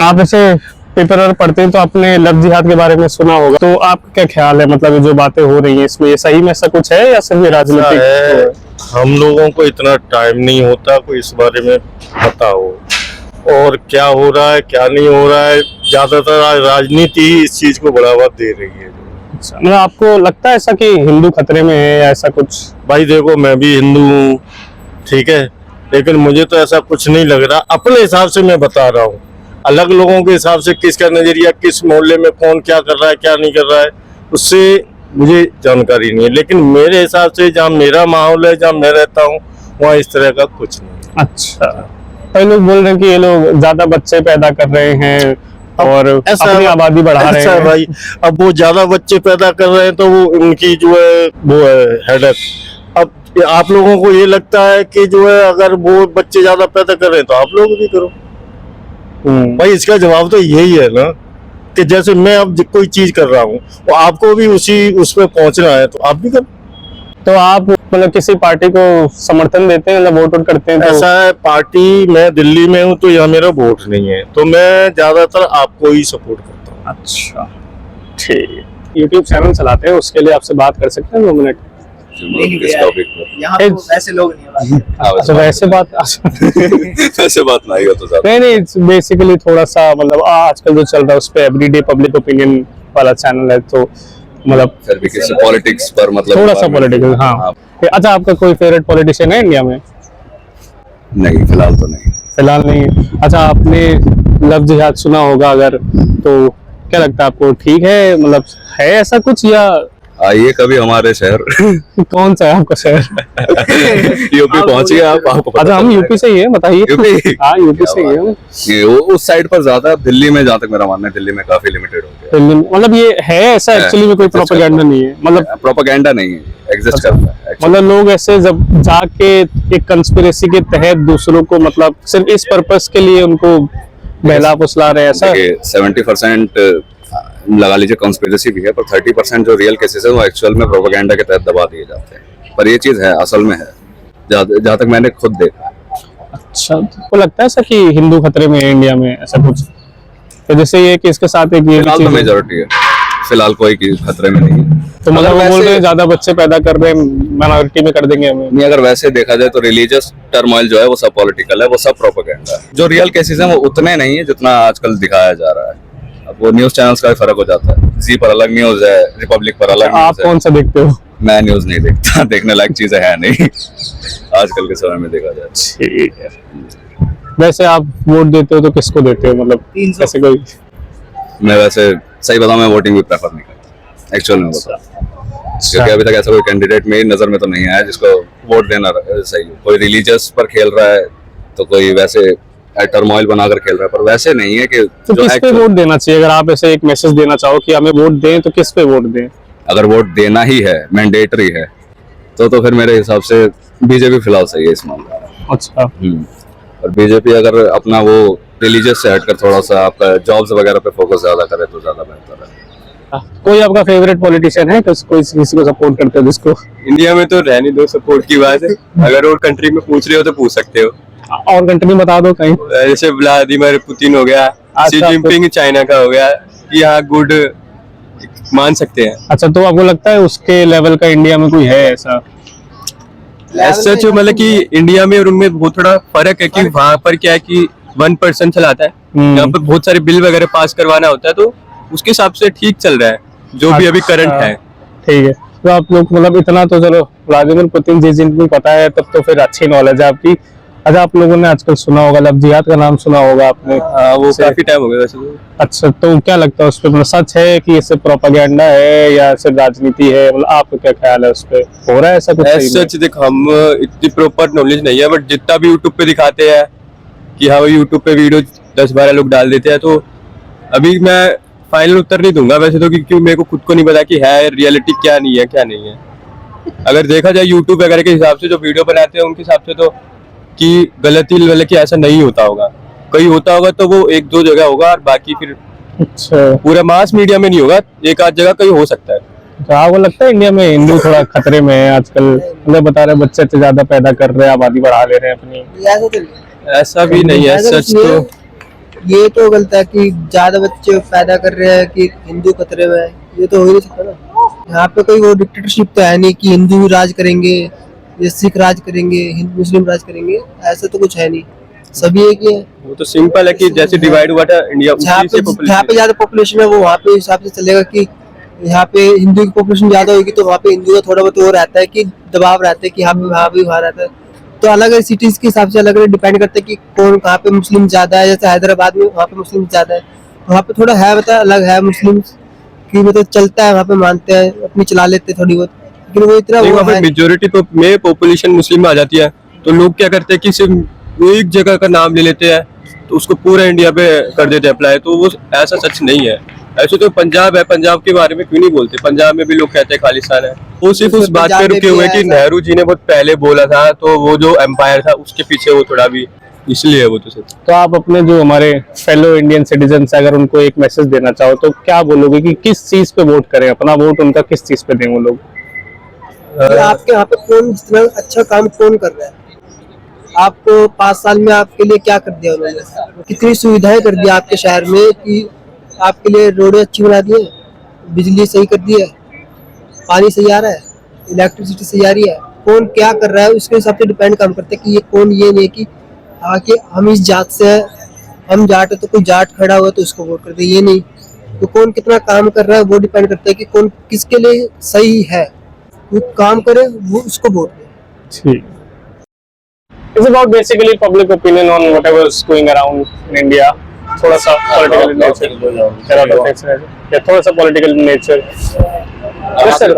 आप ऐसे पेपर और पढ़ते हैं तो आपने लव जिहाद के बारे में सुना होगा, तो आपका क्या ख्याल है, मतलब ये जो बातें हो रही हैं इसमें, ये सही में ऐसा कुछ है या सिर्फ राजनीतिक है? हम लोगों को इतना टाइम नहीं होता कोई इस बारे में पता हो, और क्या हो रहा है क्या नहीं हो रहा है, ज्यादातर राजनीति ही इस चीज को बढ़ावा दे रही है। अच्छा, मतलब आपको लगता है ऐसा कि हिंदू खतरे में है या ऐसा कुछ? भाई देखो, मैं भी हिंदू हूँ, ठीक है, लेकिन मुझे तो ऐसा कुछ नहीं लग रहा। अपने हिसाब से मैं बता रहा हूँ, अलग लोगों के हिसाब से किसका नजरिया, किस मोहल्ले में कौन क्या कर रहा है क्या नहीं कर रहा है, उससे मुझे जानकारी नहीं है। लेकिन मेरे हिसाब से जहाँ मेरा माहौल है, जहाँ मैं रहता हूँ, वहाँ इस तरह का कुछ नहीं। अच्छा, कई लोग बोल रहे हैं कि ये लोग ज्यादा बच्चे पैदा कर रहे हैं और अपनी आबादी बढ़ा रहे हैं। भाई, अब वो ज्यादा बच्चे पैदा कर रहे हैं तो वो उनकी जो है वो है हेडेक। अब आप लोगों को ये लगता है कि जो है अगर वो बच्चे ज्यादा पैदा कर रहे हैं तो आप लोग भी करो। भाई इसका जवाब तो यही है ना कि जैसे मैं अब कोई चीज कर रहा हूँ, वो आपको भी उसमें पहुंचना है तो आप भी करो। तो आप मतलब किसी पार्टी को समर्थन देते हैं, मतलब वोट करते हैं? तो ऐसा है, पार्टी मैं दिल्ली में हूँ तो यहाँ मेरा वोट नहीं है, तो मैं ज्यादातर आपको ही सपोर्ट करता हूँ। अच्छा, ठीक। YouTube चैनल चलाते हैं, उसके लिए आपसे बात कर सकते हैं 2 मिनट? यहाँ तो वैसे लोग नहीं अच्छा, वैसे बात वैसे बात नहीं हो तो ज्यादा नहीं, बेसिकली थोड़ा सा मतलब आजकल जो चल रहा है उस पे एवरीडे पब्लिक ओपिनियन वाला चैनल है, तो मतलब फिर भी किसी पॉलिटिक्स पर मतलब थोड़ा सा पॉलिटिकल। हाँ, अच्छा, आपका कोई फेवरेट पॉलिटिशियन है इंडिया में? नहीं, फिलहाल तो नहीं। फिलहाल नहीं। अच्छा, आपने लव जिहाद सुना होगा अगर, तो क्या लगता है आपको, ठीक है, मतलब है ऐसा कुछ, या आइए कभी हमारे शहर। कौन सा है आपका शहर? यूपी पहुंचिए आप, आपको पता अच्छा, हम चल यूपी से ही है, बताइए। यूपी? हाँ, यूपी से ही है। ये वो उस साइड पर ज्यादा, दिल्ली में जहाँ तक मेरा मानना है दिल्ली में काफी लिमिटेड हो गया। दिल्ली में मतलब ये है ऐसा, एक्चुअली में कोई प्रोपेगेंडा नहीं है, मतलब प्रोपेगेंडा नहीं है, एग्जिस्ट करता है। मतलब लोग ऐसे जब जाके एक कंस्पिरेसी के तहत दूसरों को, मतलब सिर्फ इस पर्पस के लिए उनको बहला फुसला रहे हैं, ऐसा? 70% लगा लीजिए कंस्पिरेसी भी है, पर 30% जो रियल केसेस है वो एक्चुअल में प्रोपेगेंडा के तहत दबा दिए जाते हैं। पर ये चीज है, असल में है, जहाँ तक मैंने खुद देखा। अच्छा, तो लगता है ऐसा कि हिंदू खतरे में है इंडिया में, ऐसा कुछ? तो जैसे ये कि इसके साथ एक ये फिलहाल तो मेजॉरिटी है, फिलहाल कोई खतरे में नहीं है। तो मतलब वो बोल रहे हैं ज्यादा बच्चे पैदा कर रहे हैं, माइनॉरिटी में कर देंगे हमें। नहीं, अगर वैसे देखा जाए तो रिलीजियस टर्मोइल जो है वो सब पॉलिटिकल है, वो सब प्रोपेगेंडा है। जो रियल केसेस हैं वो उतने नहीं है जितना आजकल दिखाया जा रहा है। अब वो न्यूज चैनल्स का भी फर्क हो जाता है, जी पर अलग न्यूज है, रिपब्लिक पर अलग न्यूज है। आप कौन सा देखते हो? मैं न्यूज नहीं देखता, देखने लायक चीजें है नहीं आजकल के समय में देखा जाए। ठीक है। वैसे आप वोट देते हो तो किसको देते हो, मतलब कैसे कोई? मैं वैसे सही बताऊं, मैं वोटिंग भी प्रेफर नहीं करता एक्चुअल में बताऊं, क्योंकि अभी तक ऐसा कोई कैंडिडेट मेरी नजर में तो नहीं आया जिसको वोट देना सही हो। कोई रिलीजियस पर खेल रहा है तो कोई वैसे टर्मोइल बनाकर खेल रहा है, पर वैसे नहीं है कि तो किस पे वोट देना चाहिए? अगर आप ऐसे एक मैसेज देना चाहो कि हमें वोट दें, तो किस पे वोट दें? अगर वोट देना ही है, मैंडेटरी है, तो फिर मेरे हिसाब से बीजेपी फिलहाल सही है इस मामले में। अच्छा। और बीजेपी अगर अपना वो रिलीजियस से हटकर थोड़ा सा आपका जॉब्स वगैरह पे फोकस ज्यादा करे तो ज्यादा बेहतर है। कोई आपका फेवरेट पॉलिटिशियन है, कोई किसी को सपोर्ट करते हो जिसको? इंडिया में तो रहने दो, सपोर्ट की बात है। अगर और कंट्री में पूछ रहे हो तो पूछ सकते हो, और कंट्री बता दो कहीं। जैसे व्लादिमीर पुतिन हो गया, शी जिनपिंग चाइना का हो गया, यहाँ गुड मान सकते हैं। अच्छा, तो आपको लगता है उसके लेवल का इंडिया में कोई है ऐसा? सच मतलब कि इंडिया में और उनमें बहुत थोड़ा फर्क है कि वहाँ पर क्या है कि 1% चलाता है, यहाँ पर बहुत सारे बिल वगैरह पास करवाना होता है, तो उसके हिसाब से ठीक चल रहा है जो भी अभी करंट है। ठीक है, तो आप लोग मतलब इतना तो चलो व्लादिमीर पुतिन जी जिनको पता है, तब तो फिर अच्छी नॉलेज है आपकी। अच्छा, आप लोगों ने आजकल सुना होगा लव जिहाद का नाम सुना होगा आपने? वो काफी टाइम हो गया वैसे तो। अच्छा, तो क्या लगता है उस पर, मतलब सच है कि इससे प्रोपेगेंडा है या सिर्फ राजनीति है, मतलब आपका क्या ख्याल है उस पे, हो रहा है ऐसा कुछ? सच देख, हम इतनी प्रॉपर नॉलेज नहीं है, बट जितना भी यूट्यूब पे दिखाते हैं कि हाँ यूट्यूब पे वीडियो 10-12 लोग डाल देते हैं, तो अभी मैं फाइनल उत्तर नहीं दूंगा वैसे तो, क्योंकि मेरे को खुद को नहीं पता कि है रियलिटी क्या नहीं है क्या नहीं है। अगर देखा जाए यूट्यूब वगैरह के हिसाब से जो वीडियो बनाते हैं उनके हिसाब से तो कि गलती मतलब कि ऐसा नहीं होता होगा, कहीं होता होगा तो वो 1-2 जगह होगा और बाकी फिर अच्छा पूरा मास मीडिया में नहीं होगा, एक आध जगह कहीं हो सकता है। तो आपको लगता है इंडिया में हिंदू थोड़ा खतरे में है आजकल? मतलब बता रहे बच्चे इतने ज्यादा पैदा कर रहे हैं, आबादी बढ़ा ले रहे हैं अपनी। ऐसा भी नहीं है, सच तो ये तो गलत है कि ज्यादा बच्चे पैदा कर रहे हैं कि हिंदू खतरे में है, ये तो हो ही नहीं सकता ना। यहाँ पे कोई वो डिक्टेटरशिप तो है नहीं कि हिंदू राज करेंगे, ये सिख राज करेंगे, हिंदू मुस्लिम राज करेंगे, ऐसा तो कुछ है नहीं, सभी एक ही है। वो तो सिंपल है कि जैसे डिवाइड हुआ था इंडिया, जहाँ पे ज्यादा पॉपुलेशन है वो वहाँ पे हिसाब से चलेगा कि यहाँ पे हिंदू की पॉपुलेशन ज्यादा होगी तो वहाँ पे हिंदू का थोड़ा बहुत वो रहता है कि दबाव रहता है कि यहाँ पे वहाँ रहता है, तो अलग अलग सिटीज के हिसाब से अलग अलग डिपेंड करता है कि कौन कहाँ पे मुस्लिम ज्यादा है। जैसे हैदराबाद में वहाँ पे मुस्लिम ज्यादा है, वहाँ पे थोड़ा है बता अलग है मुस्लिम की, मतलब चलता है वहाँ पे, मानते हैं अपनी चला लेते हैं थोड़ी बहुत, लेकिन वो इतना वो है। मेजोरिटी में पॉपुलेशन मुस्लिम आ जाती है तो लोग क्या करते हैं कि सिर्फ वो एक जगह का नाम ले लेते हैं तो उसको पूरा इंडिया पे कर देते हैं अप्लाई, तो वो ऐसा सच नहीं है। ऐसे तो पंजाब है, पंजाब के बारे में क्यों नहीं बोलते, पंजाब में भी लोग कहते हैं खालिस्तान है। वो सिर्फ उस बात पे रुके हुए कि नेहरू जी ने बहुत पहले बोला था, तो वो जो एम्पायर था उसके पीछे वो थोड़ा भी इसलिए वो तो सिर्फ। तो आप अपने जो हमारे फेलो इंडियन सिटीजन है अगर उनको एक मैसेज देना चाहो तो क्या बोलोगे कि किस चीज पे वोट करें, अपना वोट उनका किस चीज पे दें वो लोग? आपके यहाँ पे कौन जितना अच्छा काम कौन कर रहा है, आपको 5 साल में आपके लिए क्या कर दिया उन्होंने, कितनी सुविधाएं कर दिया आपके शहर में कि आपके लिए रोडें अच्छी बना दी है, बिजली सही कर दी है, पानी सही आ रहा है, इलेक्ट्रिसिटी सही आ रही है, कौन क्या कर रहा है उसके हिसाब से डिपेंड काम करता है कि ये कौन, ये नहीं कि आके हम इस जात से है, हम जाट है तो कोई जाट खड़ा हुआ तो उसको वोट करते, ये नहीं। तो कौन कितना काम कर रहा है वो डिपेंड करता है कि कौन किसके लिए सही है, वो काम करे वो उसको वोट दे। ठीक। It's about basically public opinion on whatever is going around in India. थोड़ा सा political in nature. या थोड़ा सा political in nature. Yes sir.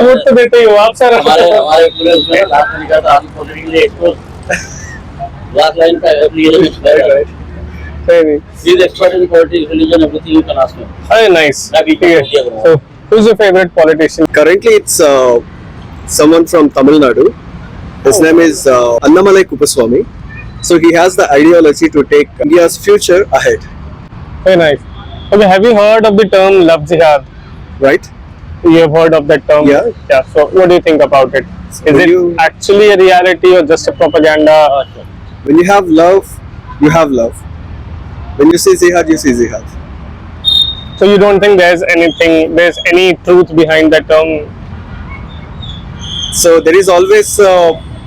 Vote तो देते ही हो आप सर। हमारे पूरे उसमें लास्ट में लिखा था आप पॉलिटिकली एक्सपोज, लास्ट लाइन का एप्लीकेशन है। सही नहीं। He is expert in politics, religion, everything you can ask him. अरे nice. ठीक है। So who's your favorite politician? Currently, it's someone from Tamil Nadu. His name is Annamalai Kuppaswamy. So he has the ideology to take India's future ahead. Very nice. Okay, have you heard of the term love jihad? Right? You have heard of that term? Yeah. Yeah. So what do you think about it? Is it actually a reality or just a propaganda? When you have love, you have love. When you see jihad, you see jihad. So you don't think there's any truth behind that term? So there is always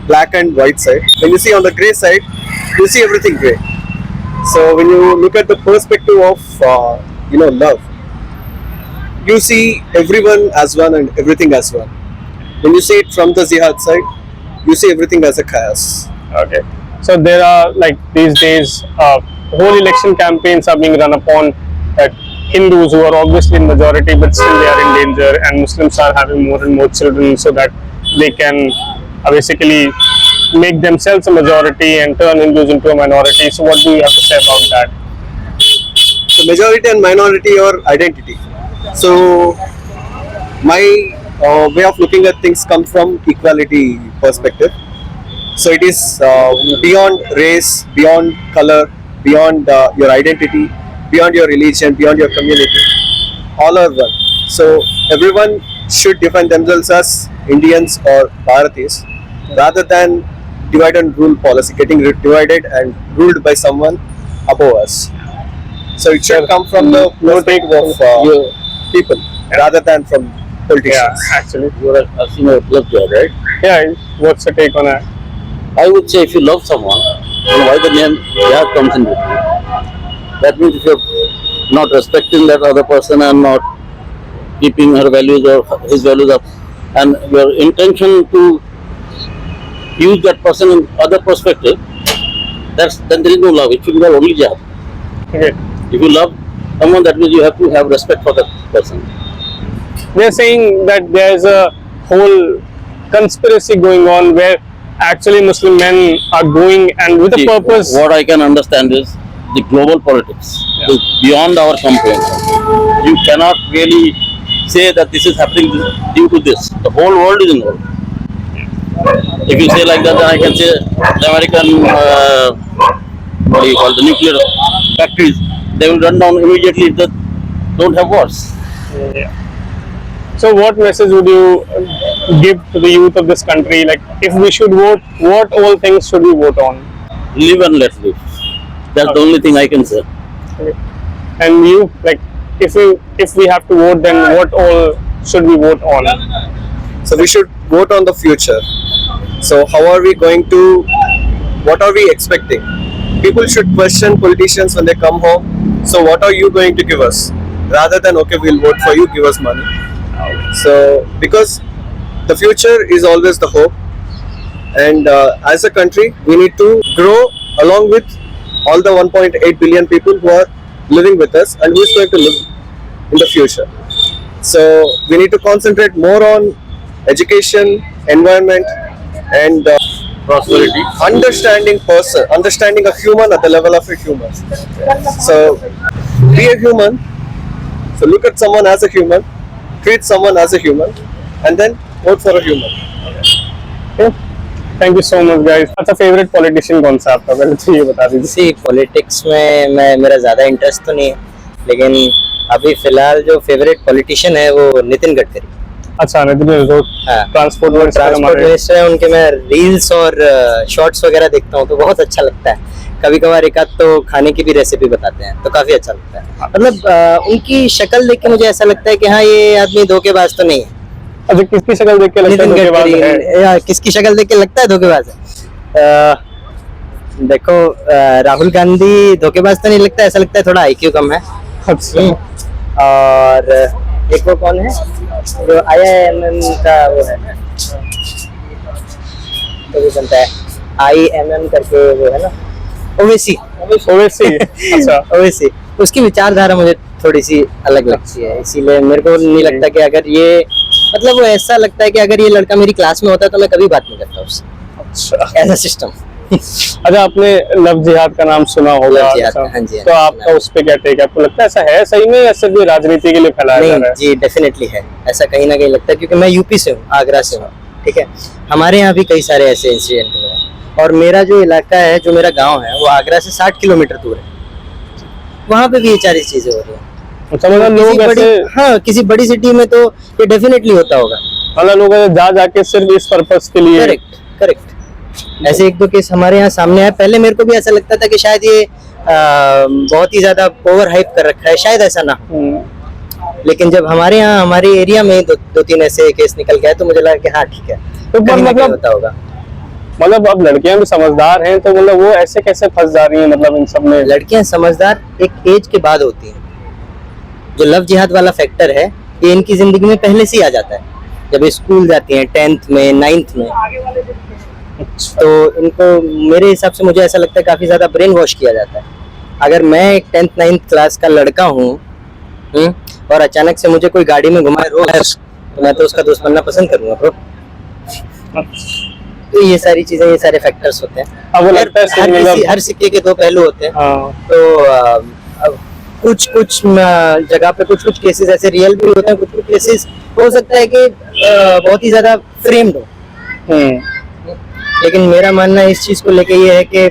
black and white side. When you see on the grey side, you see everything grey. So when you look at the perspective of love, you see everyone as one and everything as one. When you see it from the jihad side, you see everything as a chaos. Okay. So there are like these days, whole election campaigns are being run upon that Hindus who are obviously in majority but still they are in danger, and Muslims are having more and more children so that they can basically make themselves a majority and turn Hindus into a minority. So what do you have to say about that? So majority and minority or identity. So my way of looking at things comes from equality perspective. So it is beyond race, beyond color, beyond your identity, beyond your religion, beyond your community. All are one. So everyone should define themselves as Indians or Bharatis rather than divide and rule policy, getting divided and ruled by someone above us. So it should come from the perspective of people rather than from politicians. Yeah, actually. You are asking a love job, right? Yeah, what's the take on that? I would say if you love someone, then why the name jihad comes in between? That means if you're not respecting that other person and not keeping her values or his values up, and your intention to use that person in other perspective, then there is no love. It should be only jihad. Okay. If you love someone, that means you have to have respect for that person. They're saying that there's a whole conspiracy going on where actually Muslim men are going and with a See, purpose. What I can understand is the global politics is beyond our comprehension. You cannot really say that this is happening due to this. The whole world is involved. If you say like that, then I can say the American, what do you call, the nuclear factories, they will run down immediately if they don't have wars. Yeah. So what message would you give to the youth of this country? Like if we should vote, what all things should we vote on? live and let live. That's the only thing I can say. And you, like, if we have to vote, then what all should we vote on? So we should vote on the future. So how are we going to, what are we expecting? People should question politicians when they come home. So what are you going to give us? Rather than, okay, we'll vote for you, give us money. So because the future is always the hope. And as a country, we need to grow along with all the 1.8 billion people who are living with us and who is going to live in the future. So we need to concentrate more on education, environment, and prosperity. Understanding a human at the level of a human. So be a human. So look at someone as a human, treat someone as a human, and then vote for a human. Okay. Thank you so much, guys. अच्छा, favourite politician कौन सा आपका, पहले तो ये बता दीजिए। सी politics में मेरा ज़्यादा इंटरेस्ट तो नहीं है, लेकिन अभी फिलहाल जो फेवरेट पॉलिटिशियन है वो नितिन गडकरी। अच्छा, नितिन रोड ट्रांसपोर्ट मिनिस्टर है, उनके मैं रील्स और शॉर्ट्स वगैरह देखता हूँ तो बहुत अच्छा लगता है। कभी कभार एक आध तो खाने की भी रेसिपी बताते हैं तो काफी अच्छा लगता है। मतलब उनकी शक्ल देख के मुझे ऐसा लगता है कि हाँ, ये आदमी धोखेबाज तो नहीं है। अच्छा, किसकी शक्ल देख के लगता है धोखेबाज है? या किसकी शक्ल देख के लगता है धोखेबाज है? देखो, राहुल गांधी धोखेबाज तो नहीं लगता, ऐसा लगता है थोड़ा IQ कम है। अच्छा। और एक वो कौन है जो IIMM का वो है, तो भी बनता है IMM करके, वो है ना, ओवैसी। अच्छा, ओवैसी। उसकी विचारधारा मुझे थोड़ी सी अलग लगती है, इसीलिए मेरे को नहीं लगता कि अगर ये, मतलब वो ऐसा लगता है कि अगर ये लड़का मेरी क्लास में होता तो मैं कभी बात नहीं करता उससे। अच्छा, ऐसा सिस्टम। अच्छा, आपने लव जिहाद का नाम सुना होगा? हाँ जी। तो आपका उस पे क्या टेक है? आपको लगता है ऐसा है सही में या सिर्फ ये राजनीति के लिए फैलाया जा रहा है? जी, डेफिनेटली है, ऐसा कहीं ना कहीं लगता है, क्योंकि मैं यूपी से हूँ, आगरा से हूँ, ठीक है। हमारे यहाँ भी कई सारे ऐसे इंसिडेंट हुए हैं, और मेरा जो इलाका है, जो मेरा गाँव है, वो आगरा से 60 किलोमीटर दूर है, वहाँ पे भी ये सारी चीजें हो रही है। अच्छा, मतलब लोग ऐसे, हाँ, किसी बड़ी सिटी में तो ये डेफिनेटली होता होगा। मतलब लोग जा जाके सिर्फ इस पर्पस के लिए। करेक्ट। ऐसे एक दो केस हमारे यहाँ सामने आए। पहले मेरे को भी ऐसा लगता था कि शायद ये बहुत ही ज्यादा ओवर हाइप कर रखा है, शायद ऐसा ना हो। लेकिन जब हमारे यहाँ, हमारे एरिया में दो तीन ऐसे केस निकल गए तो मुझे लगा कि हाँ, ठीक है, तो मतलब होता होगा। मतलब अब लड़कियां भी समझदार हैं, तो मतलब वो ऐसे कैसे फंस जा रही हैं? मतलब इन सब में लड़कियां समझदार एक एज के बाद होती हैं। जो लव जिहाद वाला फैक्टर है, ये इनकी जिंदगी में पहले से ही आ जाता है, जब ये स्कूल जाती हैं, 10th में, 9th में। तो इनको, मेरे हिसाब से मुझे ऐसा लगता है, काफी ज्यादा ब्रेन वॉश किया जाता है। अगर मैं एक 10th 9th क्लास का लड़का हूँ और अचानक से मुझे कोई गाड़ी में घुमाए रोज, तो मैं तो उसका दोस्त बनना पसंद करूंगा ब्रो। तो ये सारी चीजें, ये सारे फैक्टर्स होते हैं। अब वो लगता है हर सिक्के के दो पहलू होते हैं। तो कुछ जगह पे कुछ केसेस ऐसे रियल भी होते हैं, कुछ केसेस हो सकता है कि बहुत ही ज्यादा फ्रेम्ड हो। लेकिन मेरा मानना इस चीज को लेके ये है कि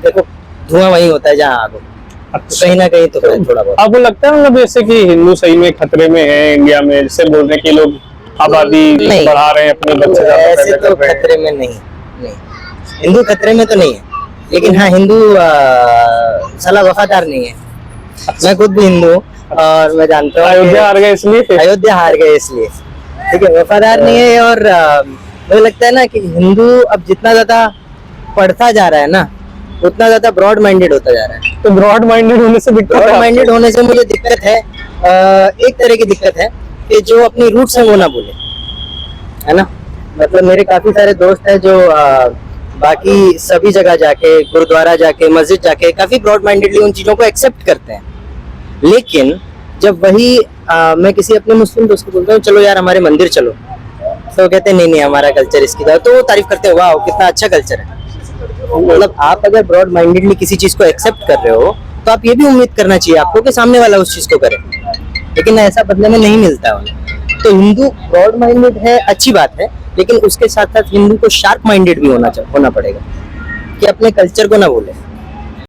देखो, धुआं वहीं होता है जहाँ आग हो। तो कहीं ना कहीं तो थोड़ा बहुत आपको लगता है मतलब जैसे कि हिंदू सही में खतरे में है इंडिया में, जैसे बोल रहे हैं कि लोग आबादी बढ़ा रहे हैं, अपने बच्चे ऐसे तो खतरे में नहीं, हिंदू खतरे में तो नहीं है, लेकिन हाँ, हिंदू साला वफादार नहीं है। मैं खुद भी हिंदू हूँ और मैं जानता हूँ अयोध्या हार गए इसलिए, ठीक है, वफादार नहीं है। और मुझे लगता है ना कि हिंदू अब जितना ज्यादा पढ़ता जा रहा है ना, उतना ज्यादा ब्रॉड माइंडेड होता जा रहा है। तो ब्रॉड माइंडेड होने से मुझे दिक्कत है, एक तरह की दिक्कत है कि जो अपनी रूट्स है वो ना भूले, है ना। मतलब मेरे काफी सारे दोस्त हैं जो बाकी सभी जगह जाके, गुरुद्वारा जाके, मस्जिद जाके, काफी ब्रॉड माइंडेडली उन चीजों को एक्सेप्ट करते हैं। लेकिन जब वही मैं किसी अपने मुस्लिम दोस्त को बोलता हूँ, चलो यार हमारे मंदिर चलो, तो कहते हैं नहीं हमारा कल्चर इसकी तरह, तो वो तारीफ करते हैं, वाह कितना अच्छा कल्चर है। मतलब आप अगर ब्रॉड माइंडेडली किसी चीज को एक्सेप्ट कर रहे हो, तो आप ये भी उम्मीद करना चाहिए आपको कि सामने वाला उस चीज को करे, लेकिन ऐसा बदले में नहीं मिलता है उन्हें। तो हिंदू ब्रॉड माइंडेड है, अच्छी बात है, लेकिन उसके साथ साथ हिंदू को शार्प माइंडेड भी होना पड़ेगा कि अपने कल्चर को ना भूले।